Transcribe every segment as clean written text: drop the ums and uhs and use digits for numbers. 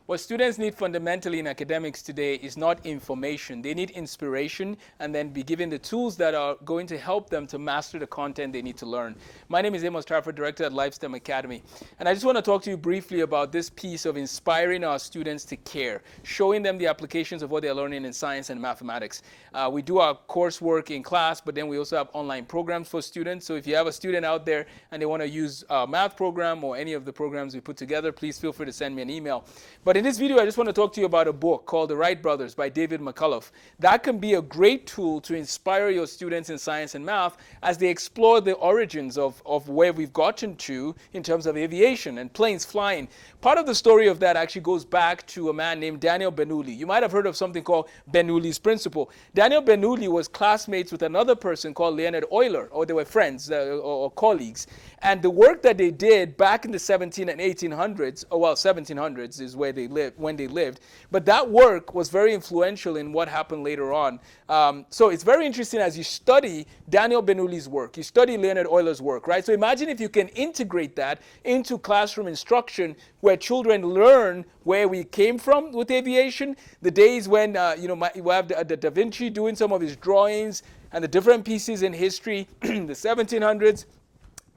What students need fundamentally in academics today is not information. They need inspiration and then be given the tools that are going to help them to master the content they need to learn. My name is Amos, Tarfa, director at LifeSTEM Academy. And I just want to talk to you briefly about this piece of inspiring our students to care, showing them the applications of what they're learning in science and mathematics. We do our coursework in class, but then we also have online programs for students. So if you have a student out there and they want to use a math program or any of the programs we put together, please feel free to send me an email. But in this video, I just want to talk to you about a book called The Wright Brothers by David McCullough. That can be a great tool to inspire your students in science and math as they explore the origins of where we've gotten to in terms of aviation and planes flying. Part of the story of that actually goes back to a man named Daniel Bernoulli. You might have heard of something called Bernoulli's principle. Daniel Bernoulli was classmates with another person called Leonhard Euler, or they were friends or colleagues. And the work that they did back in the 17 and 1800s, or well, 1700s is where they lived, when they lived. But that work was very influential in what happened later on. So it's very interesting as you study Daniel Bernoulli's work, you study Leonhard Euler's work, right? So imagine if you can integrate that into classroom instruction where children learn where we came from with aviation, the days when, you have the Da Vinci doing some of his drawings and the different pieces in history, the 1700s,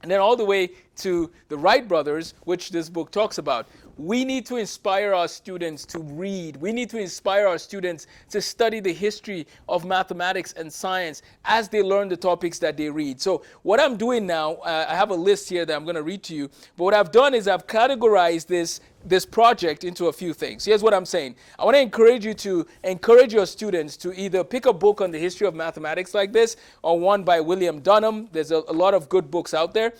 and then all the way to the Wright brothers, which this book talks about. We need to inspire our students to read. We need to inspire our students to study the history of mathematics and science as they learn the topics that they read. So what I'm doing now, I have a list here that I'm going to read to you. But what I've done is I've categorized this project into a few things. Here's what I'm saying. I want to encourage you to encourage your students to either pick a book on the history of mathematics like this or one by William Dunham. There's a lot of good books out there.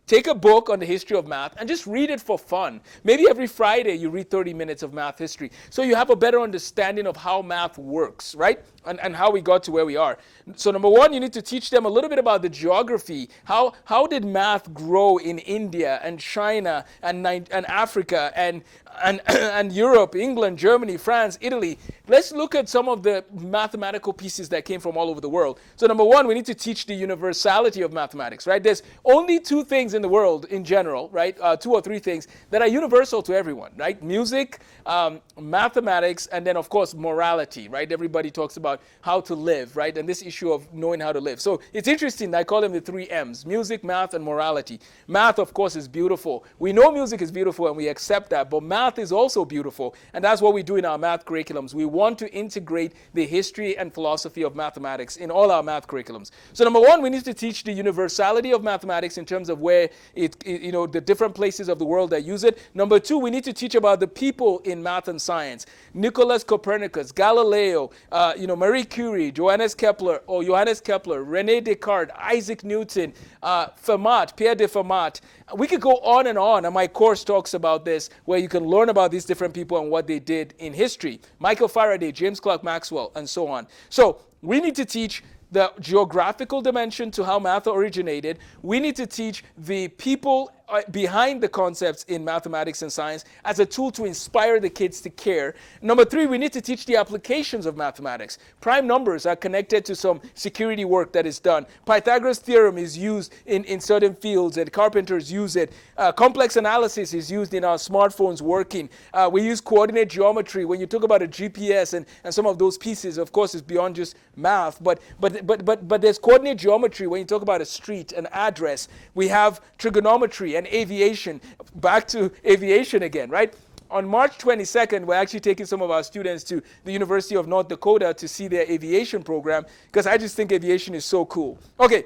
Take a book on the history of math and just read it for fun. Maybe every Friday you read 30 minutes of math history so you have a better understanding of how math works, right? And how we got to where we are. So number one, you need to teach them a little bit about the geography. How did math grow in India and China and Africa and Europe, England, Germany, France, Italy? Let's look at some of the mathematical pieces that came from all over the world. So number one, we need to teach the universality of mathematics, right? There's only two things in the world in general, right? Two or three things that are universal to everyone, right? Music, mathematics, and then of course morality, right? Everybody talks about how to live, right? And this issue of knowing how to live. So it's interesting, I call them the three M's: music, math, and morality. Math, of course, is beautiful. We know music is beautiful and we accept that, but math is also beautiful. And that's what we do in our math curriculums. We want to integrate the history and philosophy of mathematics in all our math curriculums. So number one, we need to teach the universality of mathematics in terms of where the different places of the world that use it. Number two, we need to teach about the people in math and science. Nicholas Copernicus, Galileo, Marie Curie, Johannes Kepler, René Descartes, Isaac Newton, Fermat, Pierre de Fermat. We could go on, and my course talks about this, where you can learn about these different people and what they did in history. Michael Faraday, James Clerk Maxwell, and so on. So we need to teach the geographical dimension to how math originated. We need to teach the people behind the concepts in mathematics and science as a tool to inspire the kids to care. Number three, we need to teach the applications of mathematics. Prime numbers are connected to some security work that is done. Pythagoras' theorem is used in certain fields and carpenters use it. Complex analysis is used in our smartphones working. We use coordinate geometry. When you talk about a GPS and some of those pieces, of course, it's beyond just math, but there's coordinate geometry when you talk about a street, an address. We have trigonometry and aviation. Back to aviation again, right? On March 22nd, we're actually taking some of our students to the University of North Dakota to see their aviation program because I just think aviation is so cool. Okay.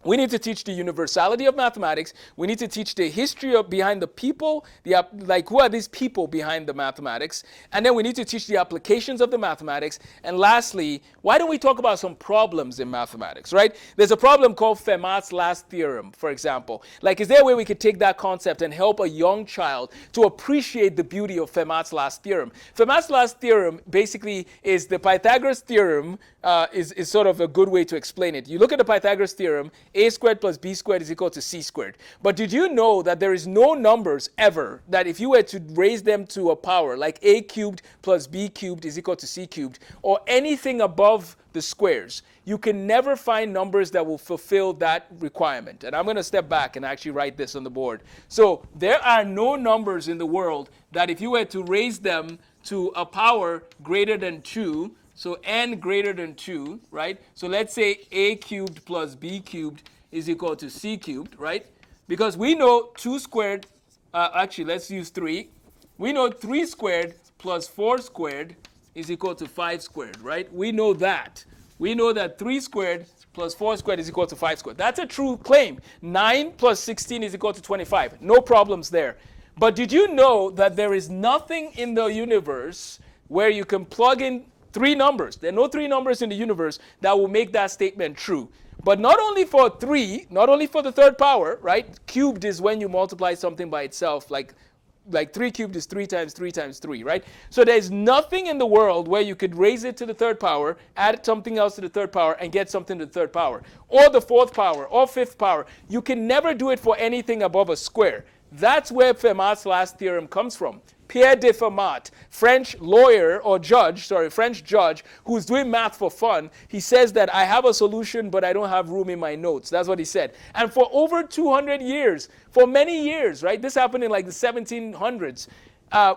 We need to teach the universality of mathematics. We need to teach the history behind the people, who are these people behind the mathematics. And then we need to teach the applications of the mathematics. And lastly, why don't we talk about some problems in mathematics, right? There's a problem called Fermat's last theorem, for example. Is there a way we could take that concept and help a young child to appreciate the beauty of Fermat's last theorem? Fermat's last theorem basically is the Pythagoras theorem, is sort of a good way to explain it. You look at the Pythagoras theorem, A squared plus B squared is equal to C squared. But did you know that there is no numbers ever that if you were to raise them to a power, like A cubed plus B cubed is equal to C cubed, or anything above the squares, you can never find numbers that will fulfill that requirement. And I'm going to step back and actually write this on the board. So there are no numbers in the world that if you were to raise them to a power greater than 2, so n greater than 2, right? So let's say A cubed plus B cubed is equal to C cubed, right? Because we know 2 squared, actually let's use 3. We know 3 squared plus 4 squared is equal to 5 squared, right? We know that. We know that 3 squared plus 4 squared is equal to 5 squared. That's a true claim. 9 plus 16 is equal to 25. No problems there. But did you know that there is nothing in the universe where you can plug in 3 numbers? There are no 3 numbers in the universe that will make that statement true. But not only for 3, not only for the third power, right? Cubed is when you multiply something by itself, like 3 cubed is 3 times 3 times 3, right? So there's nothing in the world where you could raise it to the third power, add something else to the third power, and get something to the third power. Or the fourth power, or fifth power. You can never do it for anything above a square. That's where Fermat's last theorem comes from. Pierre de Fermat, French lawyer or judge, French judge, who's doing math for fun, he says that I have a solution, but I don't have room in my notes. That's what he said. And for over 200 years, for many years, right? This happened in like the 1700s.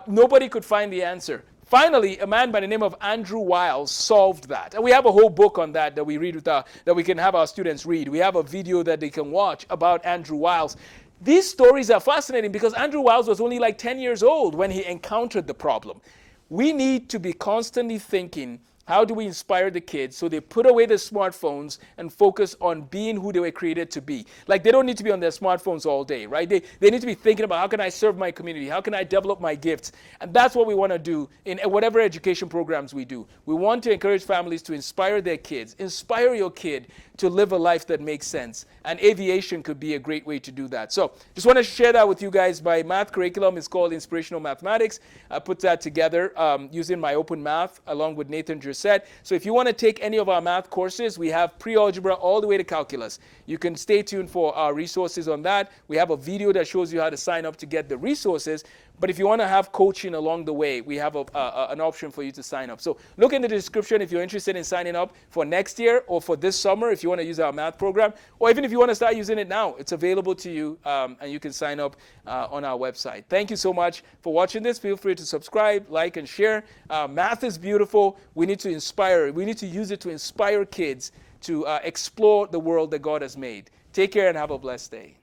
Nobody could find the answer. Finally, a man by the name of Andrew Wiles solved that. And we have a whole book on that we read with that we can have our students read. We have a video that they can watch about Andrew Wiles. These stories are fascinating because Andrew Wiles was only like 10 years old when he encountered the problem. We need to be constantly thinking, how do we inspire the kids so they put away their smartphones and focus on being who they were created to be? Like, they don't need to be on their smartphones all day, right? They need to be thinking about, how can I serve my community? How can I develop my gifts? And that's what we want to do in whatever education programs we do. We want to encourage families to inspire their kids. Inspire your kid to live a life that makes sense. And aviation could be a great way to do that. So just want to share that with you guys. My math curriculum is called Inspirational Mathematics. I put that together using my open math along with Nathan Jurset. So if you want to take any of our math courses, we have pre-algebra all the way to calculus. You can stay tuned for our resources on that. We have a video that shows you how to sign up to get the resources. But if you want to have coaching along the way, we have an option for you to sign up. So look in the description if you're interested in signing up for next year or for this summer if you want to use our math program. Or even if you want to start using it now, it's available to you and you can sign up on our website. Thank you so much for watching this. Feel free to subscribe, like, and share. Math is beautiful. We need to inspire. We need to use it to inspire kids to explore the world that God has made. Take care and have a blessed day.